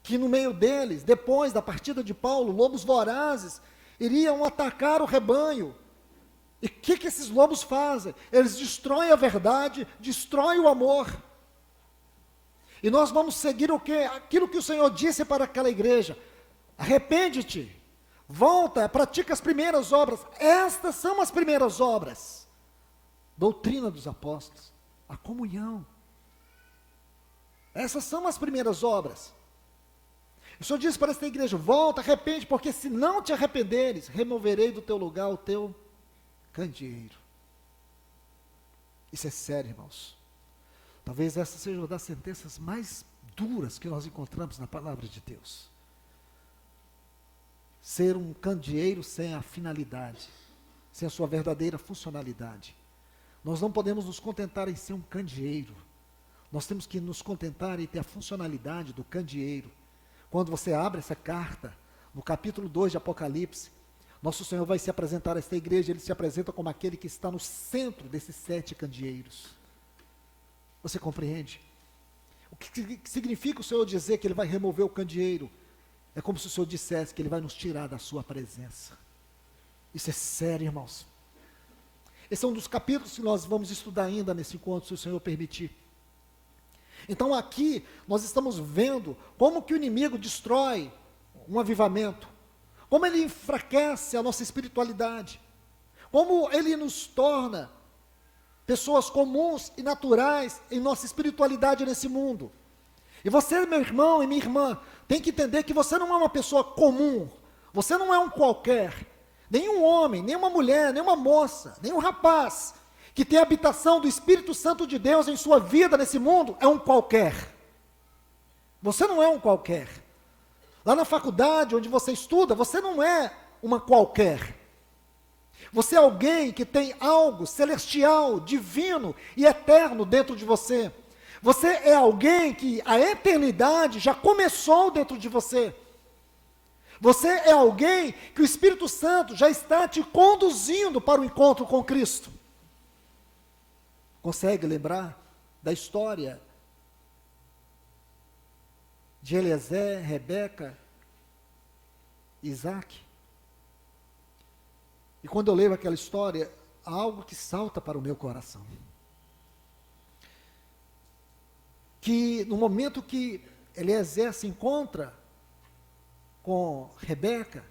que no meio deles, depois da partida de Paulo, lobos vorazes iriam atacar o rebanho. E o que esses lobos fazem? Eles destroem a verdade, destroem o amor. E nós vamos seguir o quê? Aquilo que o Senhor disse para aquela igreja: arrepende-te, volta, pratica as primeiras obras. Estas são as primeiras obras. Doutrina dos apóstolos, a comunhão. Essas são as primeiras obras. O Senhor disse para esta igreja: volta, arrepende, porque se não te arrependeres, removerei do teu lugar o teu candeeiro. Isso é sério, irmãos. Talvez essa seja uma das sentenças mais duras que nós encontramos na palavra de Deus. Ser um candeeiro sem a finalidade, sem a sua verdadeira funcionalidade. Nós não podemos nos contentar em ser um candeeiro. Nós temos que nos contentar e ter a funcionalidade do candeeiro. Quando você abre essa carta, no capítulo 2 de Apocalipse, nosso Senhor vai se apresentar a esta igreja, ele se apresenta como aquele que está no centro desses 7 candeeiros. Você compreende? O que significa o Senhor dizer que ele vai remover o candeeiro? É como se o Senhor dissesse que ele vai nos tirar da sua presença. Isso é sério, irmãos. Esse é um dos capítulos que nós vamos estudar ainda nesse encontro, se o Senhor permitir. Então aqui nós estamos vendo como que o inimigo destrói um avivamento, como ele enfraquece a nossa espiritualidade, como ele nos torna pessoas comuns e naturais em nossa espiritualidade nesse mundo. E você, meu irmão e minha irmã, tem que entender que você não é uma pessoa comum, você não é um qualquer, nenhum homem, nenhuma mulher, nenhuma moça, nenhum rapaz que tem a habitação do Espírito Santo de Deus em sua vida nesse mundo é um qualquer. Você não é um qualquer. Lá na faculdade onde você estuda, você não é uma qualquer. Você é alguém que tem algo celestial, divino e eterno dentro de você. Você é alguém que a eternidade já começou dentro de você. Você é alguém que o Espírito Santo já está te conduzindo para o encontro com Cristo. Consegue lembrar da história de Eliezer, Rebeca, Isaac? E quando eu leio aquela história, há algo que salta para o meu coração. Que no momento que Eliezer se encontra com Rebeca,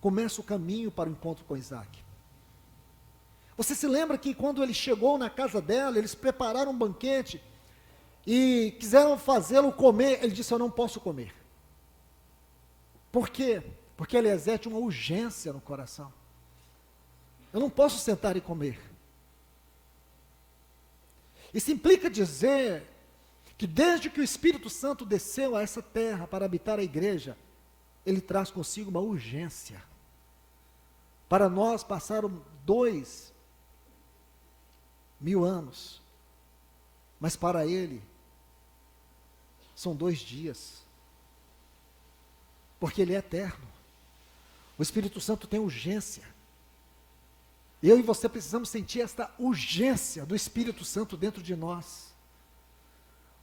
começa o caminho para o encontro com Isaac. Você se lembra que quando ele chegou na casa dela, eles prepararam um banquete e quiseram fazê-lo comer, ele disse: eu não posso comer. Por quê? Porque Eliezer tinha uma urgência no coração. Eu não posso sentar e comer. Isso implica dizer que desde que o Espírito Santo desceu a essa terra para habitar a igreja, ele traz consigo uma urgência. Para nós passaram 2000 anos, mas para ele são 2 dias, porque ele é eterno. O Espírito Santo tem urgência. Eu e você precisamos sentir esta urgência do Espírito Santo dentro de nós,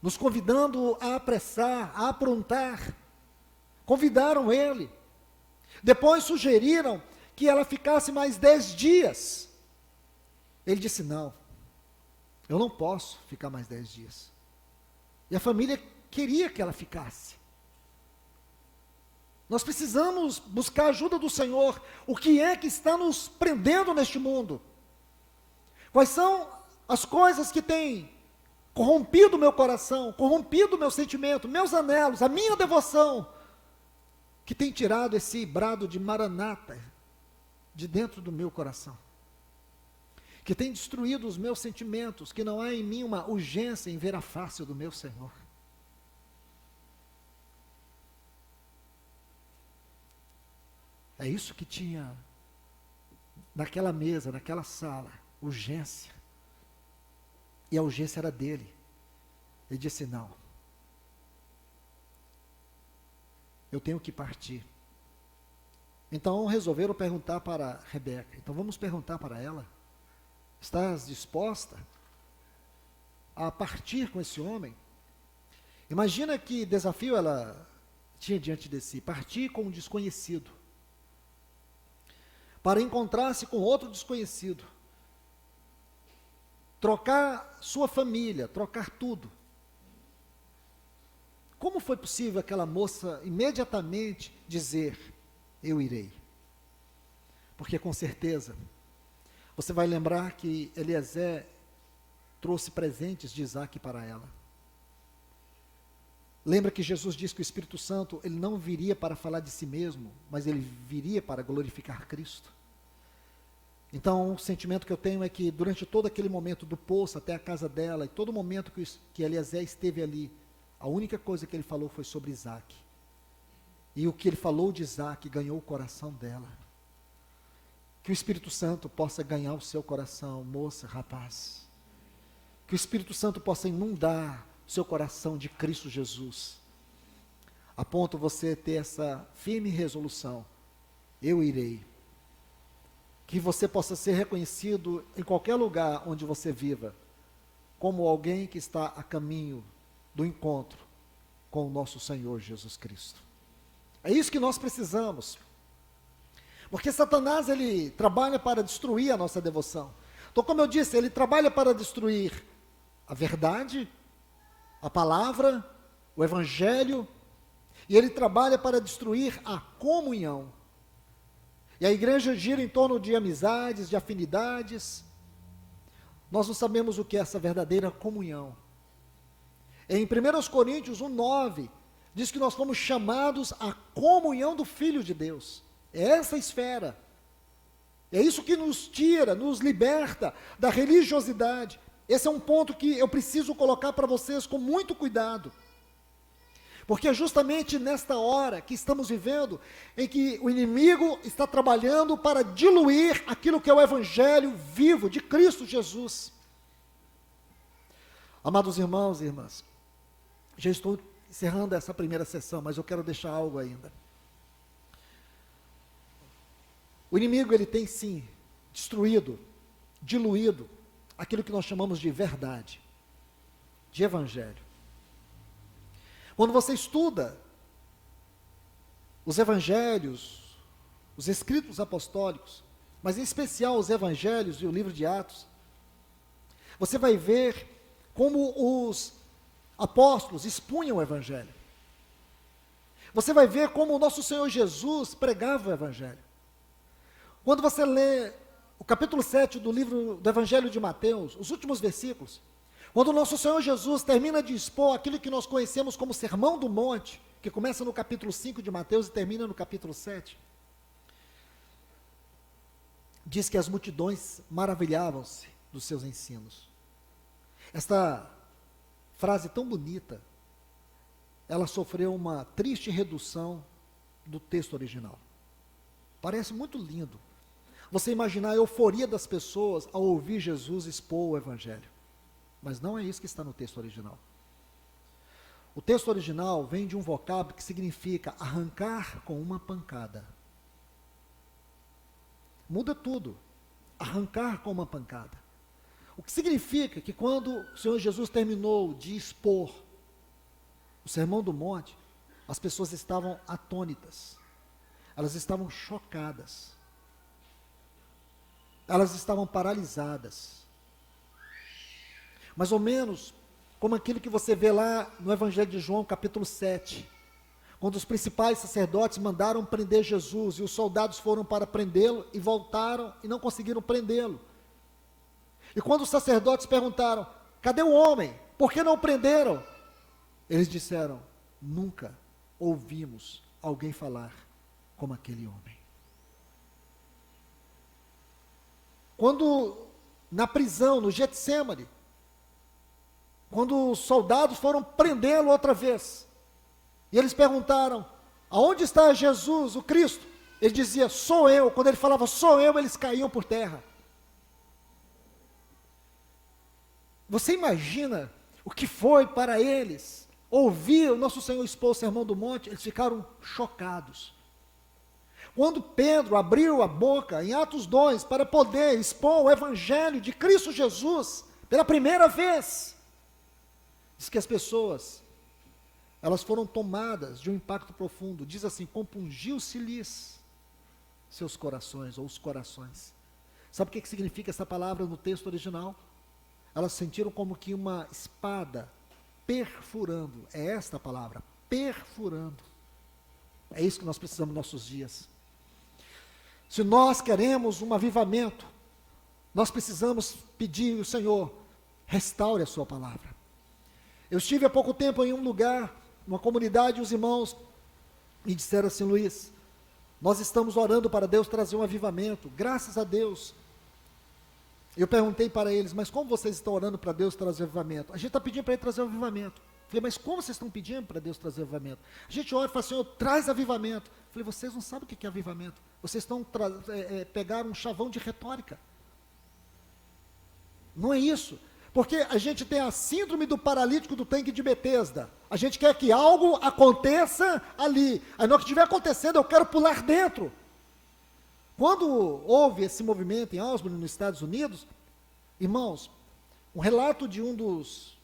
nos convidando a apressar, a aprontar. Convidaram ele, depois sugeriram que ela ficasse mais 10 dias. Ele disse: não, eu não posso ficar mais 10 dias. E a família queria que ela ficasse. Nós precisamos buscar a ajuda do Senhor. O que é que está nos prendendo neste mundo? Quais são as coisas que têm corrompido o meu coração, corrompido o meu sentimento, meus anelos, a minha devoção, que tem tirado esse brado de Maranata de dentro do meu coração, que tem destruído os meus sentimentos, que não há em mim uma urgência em ver a face do meu Senhor. É isso que tinha naquela mesa, naquela sala, urgência. E a urgência era dele. Ele disse: não, eu tenho que partir. Então resolveram perguntar para Rebeca. Então vamos perguntar para ela: estás disposta a partir com esse homem? Imagina que desafio ela tinha diante de si: partir com um desconhecido, para encontrar-se com outro desconhecido, trocar sua família, trocar tudo. Como foi possível aquela moça imediatamente dizer: eu irei? Porque com certeza você vai lembrar que Eliezer trouxe presentes de Isaac para ela. Lembra que Jesus disse que o Espírito Santo, ele não viria para falar de si mesmo, mas ele viria para glorificar Cristo. Então, o sentimento que eu tenho é que durante todo aquele momento do poço até a casa dela, e todo momento que Eliezer esteve ali, a única coisa que ele falou foi sobre Isaac. E o que ele falou de Isaac ganhou o coração dela. Que o Espírito Santo possa ganhar o seu coração, moça, rapaz. Que Que o Espírito Santo possa inundar seu coração de Cristo Jesus, a ponto você ter essa firme resolução: eu irei. Que você possa ser reconhecido em qualquer lugar onde você viva, como alguém que está a caminho do encontro com o nosso Senhor Jesus Cristo. É isso que nós precisamos. Porque Satanás, ele trabalha para destruir a nossa devoção. Então, como eu disse, ele trabalha para destruir a verdade, a palavra, o evangelho, e ele trabalha para destruir a comunhão. E a igreja gira em torno de amizades, de afinidades. Nós não sabemos o que é essa verdadeira comunhão. Em 1 Coríntios 1,9, diz que nós fomos chamados à comunhão do Filho de Deus. É essa esfera. É isso que nos tira, nos liberta da religiosidade. Esse é um ponto que eu preciso colocar para vocês com muito cuidado. Porque é justamente nesta hora que estamos vivendo, em que o inimigo está trabalhando para diluir aquilo que é o evangelho vivo de Cristo Jesus. Amados irmãos e irmãs, já estou encerrando essa primeira sessão, mas eu quero deixar algo ainda. O inimigo, ele tem sim destruído, diluído aquilo que nós chamamos de verdade, de evangelho. Quando você estuda os evangelhos, os escritos apostólicos, mas em especial os evangelhos e o livro de Atos, você vai ver como os apóstolos expunham o evangelho. Você vai ver como o nosso Senhor Jesus pregava o evangelho. Quando você lê o capítulo 7 do livro do Evangelho de Mateus, os últimos versículos, quando o nosso Senhor Jesus termina de expor aquilo que nós conhecemos como Sermão do Monte, que começa no capítulo 5 de Mateus e termina no capítulo 7, diz que as multidões maravilhavam-se dos seus ensinos. Esta frase tão bonita, ela sofreu uma triste redução do texto original. Parece muito lindo você imaginar a euforia das pessoas ao ouvir Jesus expor o evangelho. Mas não é isso que está no texto original. O texto original vem de um vocábulo que significa arrancar com uma pancada. Muda tudo. Arrancar com uma pancada. O que significa que quando o Senhor Jesus terminou de expor o Sermão do Monte, as pessoas estavam atônitas. Elas estavam chocadas. Elas estavam paralisadas. Mais ou menos como aquilo que você vê lá no Evangelho de João, capítulo 7, quando os principais sacerdotes mandaram prender Jesus, e os soldados foram para prendê-lo, e voltaram e não conseguiram prendê-lo. E quando os sacerdotes perguntaram: cadê o homem? Por que não o prenderam? Eles disseram: nunca ouvimos alguém falar como aquele homem. Quando na prisão, no Getsêmani, quando os soldados foram prendê-lo outra vez, e eles perguntaram: aonde está Jesus, o Cristo? Ele dizia: sou eu. Quando ele falava sou eu, eles caíam por terra. Você imagina o que foi para eles ouvir o nosso Senhor expor o Sermão do Monte? Eles ficaram chocados. Quando Pedro abriu a boca em Atos 2 para poder expor o Evangelho de Cristo Jesus pela primeira vez, diz que as pessoas, elas foram tomadas de um impacto profundo. Diz assim: compungiu-se-lhes seus corações, ou os corações. Sabe o que significa essa palavra no texto original? Elas sentiram como que uma espada perfurando. É esta a palavra, perfurando. É isso que nós precisamos nos nossos dias. Se nós queremos um avivamento, nós precisamos pedir ao Senhor: restaure a sua palavra. Eu estive há pouco tempo em um lugar, numa comunidade, e os irmãos me disseram assim: Luiz, nós estamos orando para Deus trazer um avivamento, graças a Deus. Eu perguntei para eles: mas como vocês estão orando para Deus trazer avivamento? A gente está pedindo para Ele trazer um avivamento. Falei: mas como vocês estão pedindo para Deus trazer avivamento? A gente ora e fala: Senhor, traz avivamento. Falei: vocês não sabem o que é avivamento. Vocês estão pegaram um chavão de retórica. Não é isso. Porque a gente tem a síndrome do paralítico do tanque de Betesda. A gente quer que algo aconteça ali. Aí na hora que estiver acontecendo, eu quero pular dentro. Quando houve esse movimento em Osborne, nos Estados Unidos, irmãos, um relato de um dos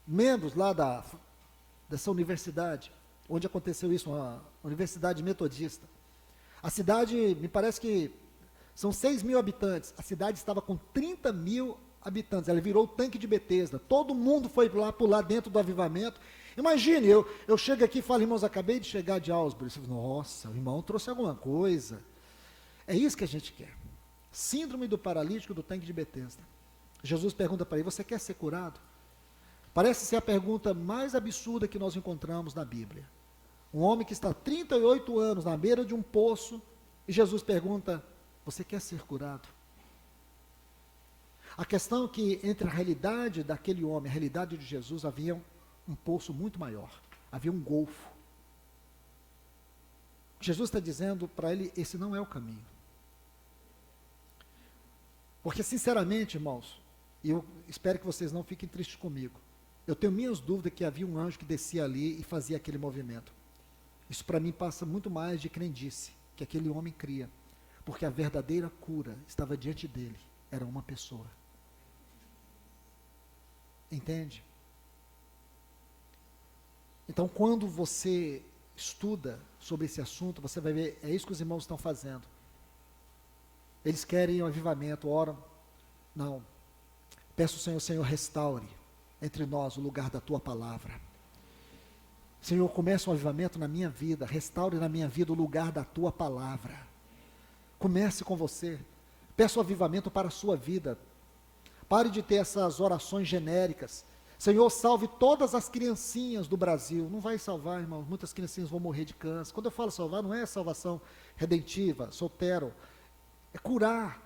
membros lá dessa universidade, onde aconteceu isso, uma universidade metodista. A cidade, me parece que são 6 mil habitantes. A cidade estava com 30 mil habitantes. Ela virou o tanque de Betesda. Todo mundo foi lá pular dentro do avivamento. Imagine, eu chego aqui e falo, irmãos, acabei de chegar de Augsburg. Você fala, nossa, o irmão trouxe alguma coisa. É isso que a gente quer. Síndrome do paralítico do tanque de Betesda. Jesus pergunta para ele, você quer ser curado? Parece ser a pergunta mais absurda que nós encontramos na Bíblia. Um homem que está há 38 anos na beira de um poço, e Jesus pergunta, você quer ser curado? A questão é que entre a realidade daquele homem e a realidade de Jesus havia um poço muito maior, havia um golfo. Jesus está dizendo para ele, esse não é o caminho. Porque sinceramente, irmãos, e eu espero que vocês não fiquem tristes comigo, eu tenho minhas dúvidas que havia um anjo que descia ali e fazia aquele movimento. Isso para mim passa muito mais de crendice, que aquele homem cria, porque a verdadeira cura estava diante dele, era uma pessoa. Entende? Então, quando você estuda sobre esse assunto, você vai ver, é isso que os irmãos estão fazendo. Eles querem um avivamento, oram. Não. Peço ao Senhor, Senhor, restaure entre nós o lugar da Tua palavra. Senhor, comece um avivamento na minha vida, restaure na minha vida o lugar da Tua palavra. Comece com você. Peço avivamento para a sua vida. Pare de ter essas orações genéricas. Senhor, salve todas as criancinhas do Brasil. Não vai salvar, irmãos. Muitas criancinhas vão morrer de câncer. Quando eu falo salvar, não é salvação redentiva, soltero. É curar.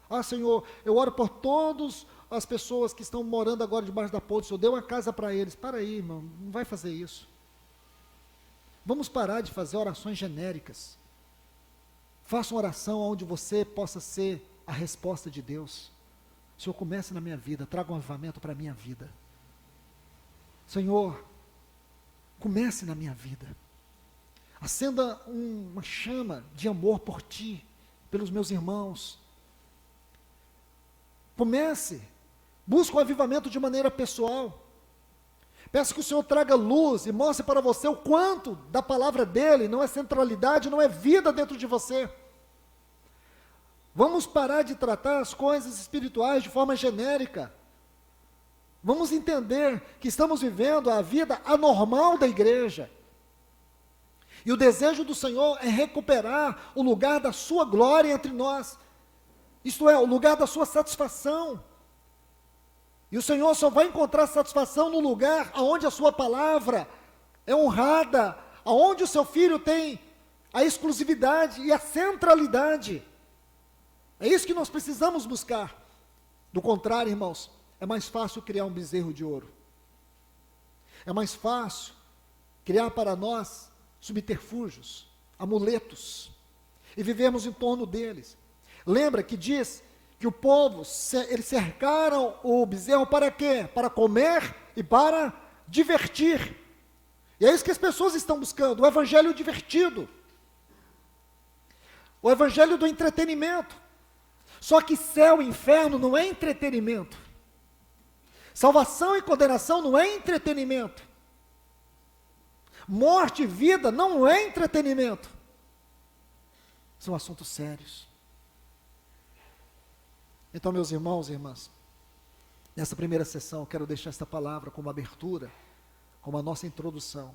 Ah, Senhor, eu oro por todas as pessoas que estão morando agora debaixo da ponte. Senhor, dê uma casa para eles. Para aí, irmão. Não vai fazer isso. Vamos parar de fazer orações genéricas. Faça uma oração onde você possa ser a resposta de Deus. Senhor, comece na minha vida, traga um avivamento para a minha vida. Senhor, comece na minha vida. Acenda uma chama de amor por Ti, pelos meus irmãos. Comece, busque um avivamento de maneira pessoal. Peço que o Senhor traga luz e mostre para você o quanto da palavra dEle não é centralidade, não é vida dentro de você. Vamos parar de tratar as coisas espirituais de forma genérica. Vamos entender que estamos vivendo a vida anormal da igreja. E o desejo do Senhor é recuperar o lugar da sua glória entre nós. Isto é, o lugar da sua satisfação. E o Senhor só vai encontrar satisfação no lugar onde a sua palavra é honrada, onde o seu filho tem a exclusividade e a centralidade. É isso que nós precisamos buscar. Do contrário, irmãos, é mais fácil criar um bezerro de ouro. É mais fácil criar para nós subterfúgios, amuletos, e vivemos em torno deles. Lembra que diz que o povo, eles cercaram o bezerro para quê? Para comer e para divertir. E é isso que as pessoas estão buscando, o evangelho divertido. O evangelho do entretenimento. Só que céu e inferno não é entretenimento. Salvação e condenação não é entretenimento. Morte e vida não é entretenimento. São assuntos sérios. Então, meus irmãos e irmãs, nessa primeira sessão, eu quero deixar esta palavra como abertura, como a nossa introdução,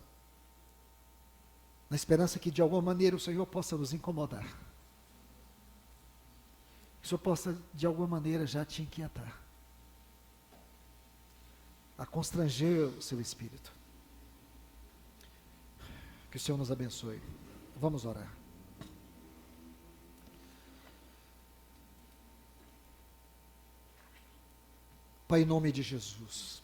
na esperança que de alguma maneira o Senhor possa nos incomodar. Que o Senhor possa de alguma maneira já te inquietar, a constranger o seu espírito. Que o Senhor nos abençoe. Vamos orar. Pai, em nome de Jesus.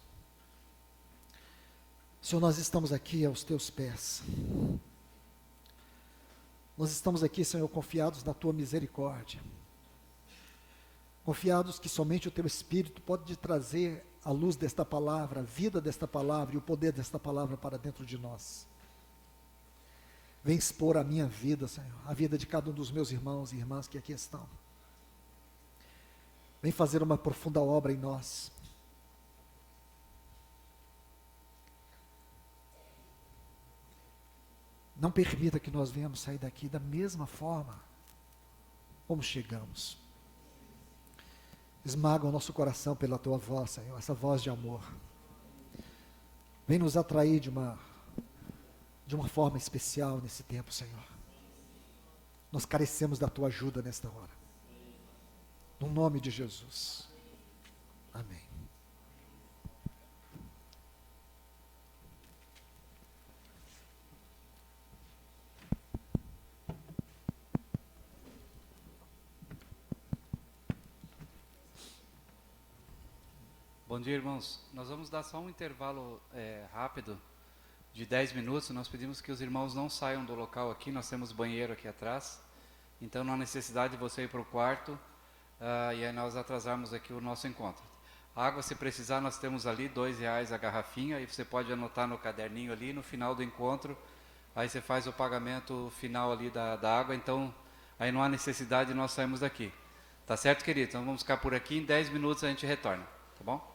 Senhor, nós estamos aqui aos teus pés. Nós estamos aqui, Senhor, confiados na tua misericórdia. Confiados que somente o teu Espírito pode te trazer a luz desta palavra, a vida desta palavra e o poder desta palavra para dentro de nós. Vem expor a minha vida, Senhor, a vida de cada um dos meus irmãos e irmãs que aqui estão. Vem fazer uma profunda obra em nós. Não permita que nós venhamos sair daqui da mesma forma como chegamos. Esmaga o nosso coração pela tua voz, Senhor, essa voz de amor. Vem nos atrair de uma forma especial nesse tempo, Senhor. Nós carecemos da tua ajuda nesta hora. No nome de Jesus. Amém. Bom dia, irmãos. Nós vamos dar só um intervalo rápido de 10 minutos. Nós pedimos que os irmãos não saiam do local aqui. Nós temos banheiro aqui atrás. Então não há necessidade de você ir para o quarto e aí nós atrasarmos aqui o nosso encontro. Água, se precisar, nós temos ali R$2 a garrafinha. E você pode anotar no caderninho ali. No final do encontro, aí você faz o pagamento final ali da água. Então aí não há necessidade de nós sairmos daqui. Tá certo, querido? Então vamos ficar por aqui. Em 10 minutos a gente retorna. Tá bom?